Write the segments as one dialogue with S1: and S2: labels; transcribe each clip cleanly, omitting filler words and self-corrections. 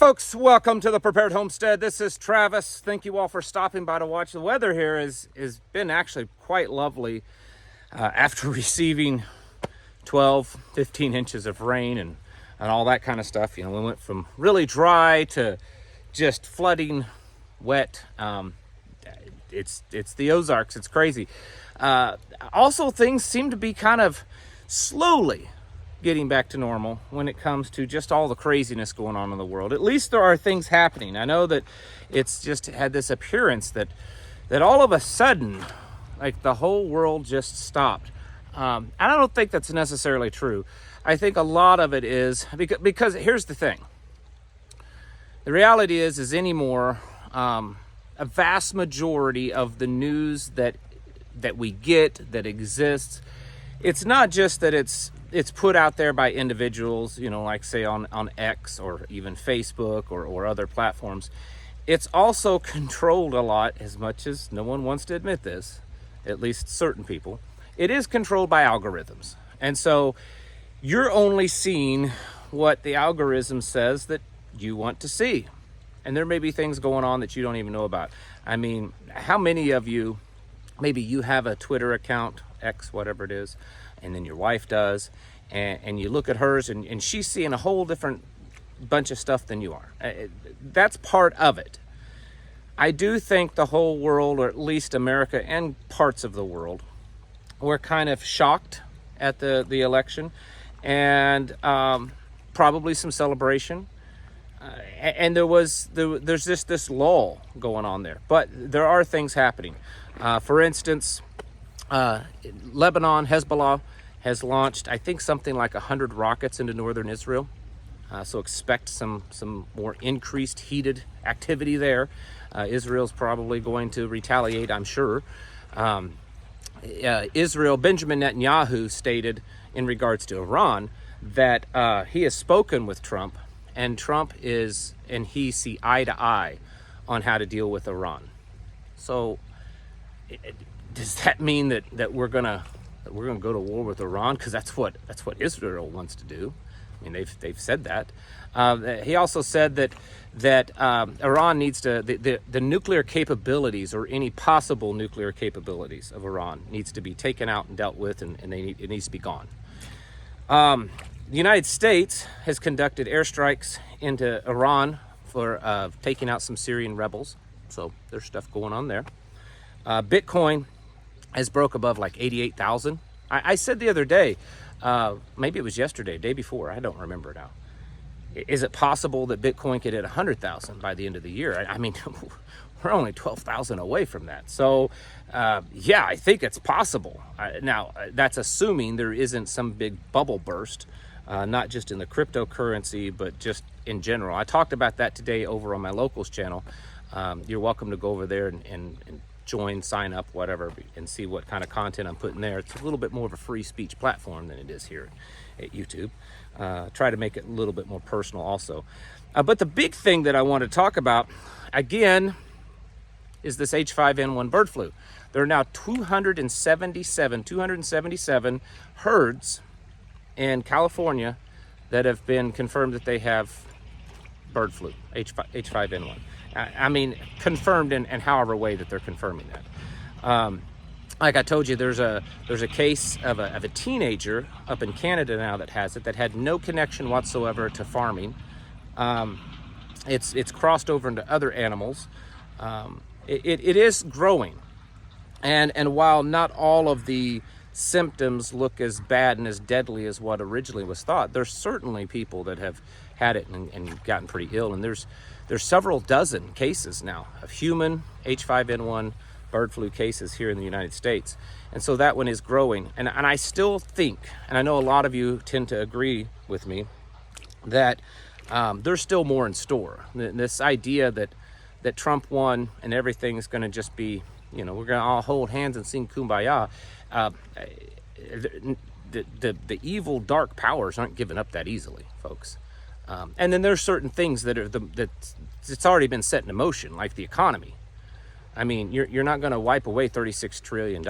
S1: Folks, welcome to the Prepared Homestead. This is Travis. Thank you all for stopping by to watch. The weather here has been actually quite lovely after receiving 12, 15 inches of rain and all that kind of stuff. You know, we went from really dry to just flooding, wet. It's the Ozarks. It's crazy. Also, things seem to be kind of slowly getting back to normal when it comes to just all the craziness going on in the world. At least there are things happening. I know that it's just had this appearance that all of a sudden, like, the whole world just stopped. I don't think that's necessarily true. I think a lot of it is because here's the thing. The reality is anymore, a vast majority of the news that we get, that exists, it's not just that it's put out there by individuals, you know, like say on X or even Facebook or other platforms. It's also controlled a lot, as much as no one wants to admit this, at least certain people. It is controlled by algorithms. And so you're only seeing what the algorithm says that you want to see. And there may be things going on that you don't even know about. I mean, how many of you, maybe you have a Twitter account, X, whatever it is, and then your wife does, and you look at hers and she's seeing a whole different bunch of stuff than you are. That's part of it. I do think the whole world, or at least America and parts of the world, were kind of shocked at the election, and probably some celebration. And there's just this lull going on there. But there are things happening. For instance, Lebanon, Hezbollah, has launched, I think, something like 100 rockets into northern Israel. So expect some more increased heated activity there. Israel's probably going to retaliate, I'm sure. Israel, Benjamin Netanyahu stated in regards to Iran that he has spoken with Trump, and Trump and he see eye to eye on how to deal with Iran. So does that mean that we're gonna go to war with Iran? Because that's what Israel wants to do. I mean, they've said that. He also said that Iran needs to the nuclear capabilities, or any possible nuclear capabilities of Iran, needs to be taken out and dealt with, and it needs to be gone. The United States has conducted airstrikes into Iran for taking out some Syrian rebels. So there's stuff going on there. Bitcoin has broke above like 88,000. I said the other day, maybe it was yesterday, day before, I don't remember now. Is it possible that Bitcoin could hit 100,000 by the end of the year? I mean, we're only 12,000 away from that. So, yeah, I think it's possible. Now, that's assuming there isn't some big bubble burst, not just in the cryptocurrency, but just in general. I talked about that today over on my locals channel. You're welcome to go over there and join, sign up, whatever, and see what kind of content I'm putting there. It's a little bit more of a free speech platform than it is here at YouTube. Try to make it a little bit more personal also. But the big thing that I want to talk about, again, is this H5N1 bird flu. There are now 277 herds in California that have been confirmed that they have bird flu, H5N1. I mean, confirmed in however way that they're confirming that. Like I told you, there's a case of a teenager up in Canada now that has it, that had no connection whatsoever to farming. It's crossed over into other animals. It is growing, and while not all of the symptoms look as bad and as deadly as what originally was thought, there's certainly people that have had it and gotten pretty ill, and there's several dozen cases now of human H5N1 bird flu cases here in the United States. And so that one is growing. And I still think, and I know a lot of you tend to agree with me, that there's still more in store. This idea that Trump won and everything's going to just be, you know, we're going to all hold hands and sing Kumbaya. The evil, dark powers aren't giving up that easily, folks. And then there's certain things that it's already been set in motion, like the economy. I mean, you're not going to wipe away $36 trillion.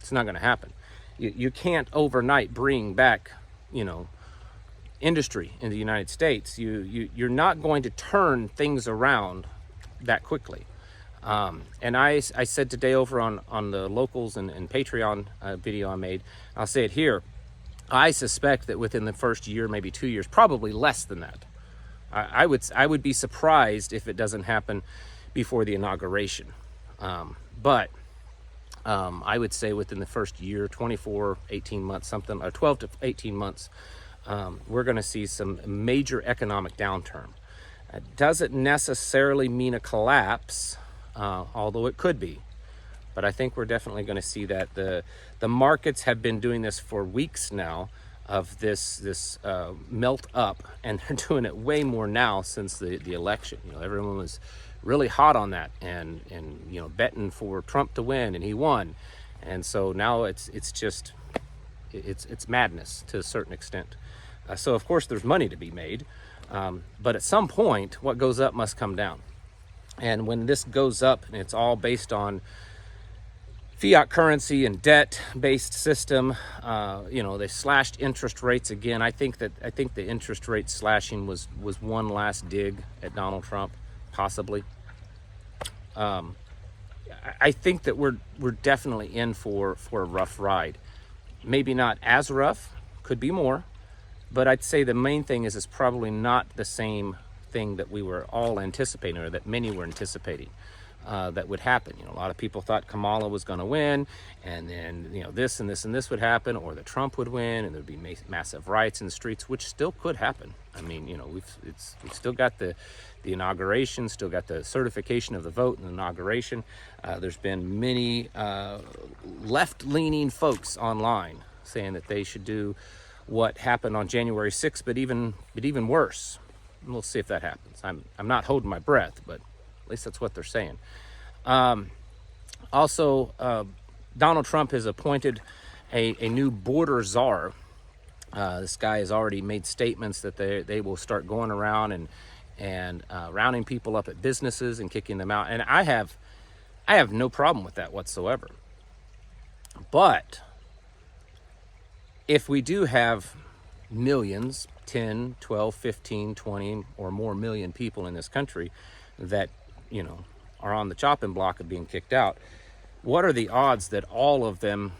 S1: It's not going to happen. You can't overnight bring back, you know, industry in the United States, you're not going to turn things around that quickly. And I said today over on the Locals and Patreon video I made, I'll say it here, I suspect that within the first year, maybe 2 years, probably less than that, I would be surprised if it doesn't happen before the inauguration. But I would say within the first year, 18 months, something, or 12 to 18 months, we're going to see some major economic downturn. It doesn't necessarily mean a collapse, although it could be. But I think we're definitely going to see that. The markets have been doing this for weeks now, of this melt up, and they're doing it way more now since the election. Everyone was really hot on that, and betting for Trump to win, and he won. And so now it's madness to a certain extent. So of course there's money to be made, but at some point what goes up must come down. And when this goes up, and it's all based on fiat currency and debt-based system, they slashed interest rates again. I think the interest rate slashing was one last dig at Donald Trump, possibly. I think that we're definitely in for a rough ride. Maybe not as rough, could be more, but I'd say the main thing is it's probably not the same thing that we were all anticipating, or that many were anticipating that would happen. A lot of people thought Kamala was going to win, and then this and this and this would happen, or that Trump would win, and there'd be massive riots in the streets, which still could happen. I mean, we've still got the inauguration, still got the certification of the vote and the inauguration. There's been many left-leaning folks online saying that they should do what happened on January 6th, but even worse. And we'll see if that happens. I'm not holding my breath, but at least that's what they're saying. Also, Donald Trump has appointed a new border czar. This guy has already made statements that they will start going around and rounding people up at businesses and kicking them out. And I have no problem with that whatsoever. But if we do have millions, 10, 12, 15, 20 or more million people in this country that, are on the chopping block of being kicked out, what are the odds that all of them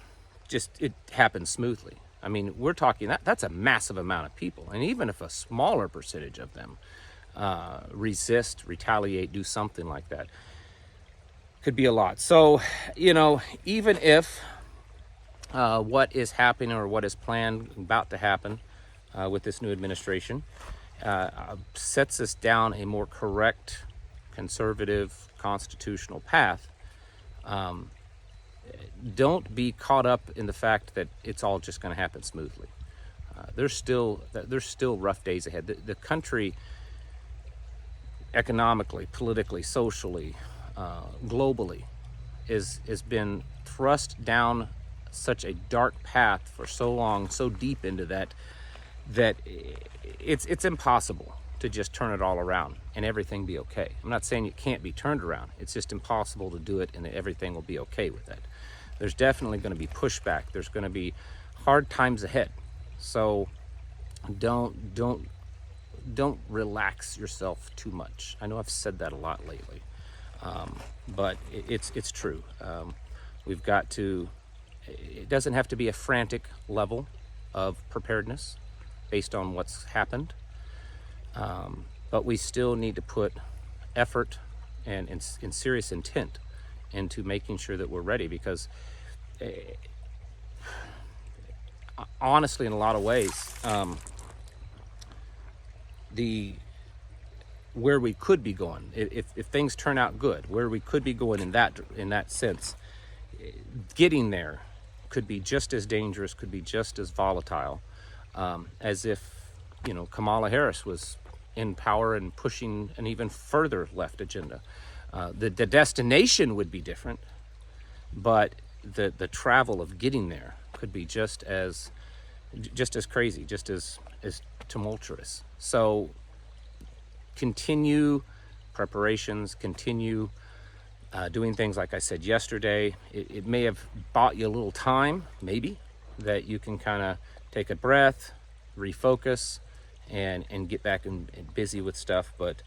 S1: it happens smoothly? I mean, we're talking that's a massive amount of people. And even if a smaller percentage of them resist, retaliate, do something like that, could be a lot. So, even if what is happening or what is planned, about to happen with this new administration, sets us down a more correct, conservative, constitutional path, don't be caught up in the fact that it's all just going to happen smoothly. There's still rough days ahead. The country, economically, politically, socially, globally, has been thrust down such a dark path for so long, so deep into that it's impossible to just turn it all around and everything be okay. I'm not saying it can't be turned around. It's just impossible to do it and everything will be okay with that. There's definitely going to be pushback. There's going to be hard times ahead. So don't relax yourself too much. I know I've said that a lot lately, but it's true. We've got to. It doesn't have to be a frantic level of preparedness based on what's happened, but we still need to put effort and serious intent into making sure that we're ready, because honestly, in a lot of ways, where we could be going, if things turn out good, where we could be going in that sense, getting there could be just as dangerous, could be just as volatile, as if Kamala Harris was in power and pushing an even further left agenda. The destination would be different, but the travel of getting there could be just as crazy, just as tumultuous. So continue preparations, continue doing things like I said yesterday. It may have bought you a little time, maybe, that you can kind of take a breath, refocus, and get back and busy with stuff. But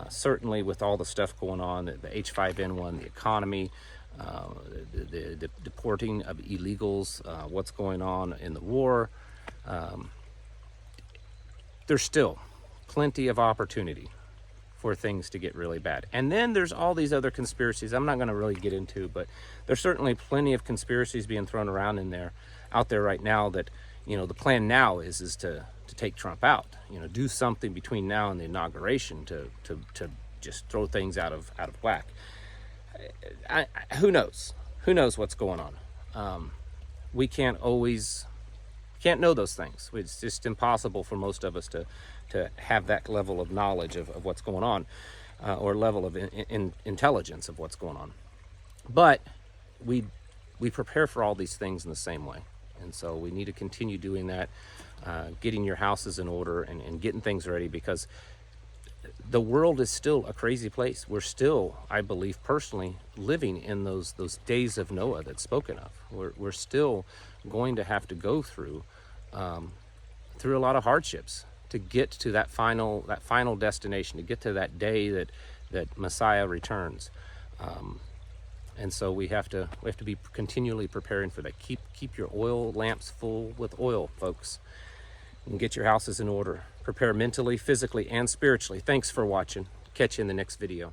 S1: certainly with all the stuff going on, the H5N1, the economy, the deporting of illegals, what's going on in the war, there's still plenty of opportunity for things to get really bad. And then there's all these other conspiracies I'm not going to really get into, but there's certainly plenty of conspiracies being thrown around out there right now that, you know, the plan now is to take Trump out, you know, do something between now and the inauguration to just throw things out of whack. Who knows what's going on. We can't know those things. It's just impossible for most of us to have that level of knowledge of what's going on, or level of intelligence of what's going on. But we prepare for all these things in the same way. And so we need to continue doing that, getting your houses in order and getting things ready, because the world is still a crazy place. We're still, I believe personally, living in those days of Noah that's spoken of. We're still going to have to go through a lot of hardships to get to that final destination, to get to that day that Messiah returns. And so we have to be continually preparing for that. Keep your oil lamps full with oil, folks, and get your houses in order. Prepare mentally, physically, and spiritually. Thanks for watching. Catch you in the next video.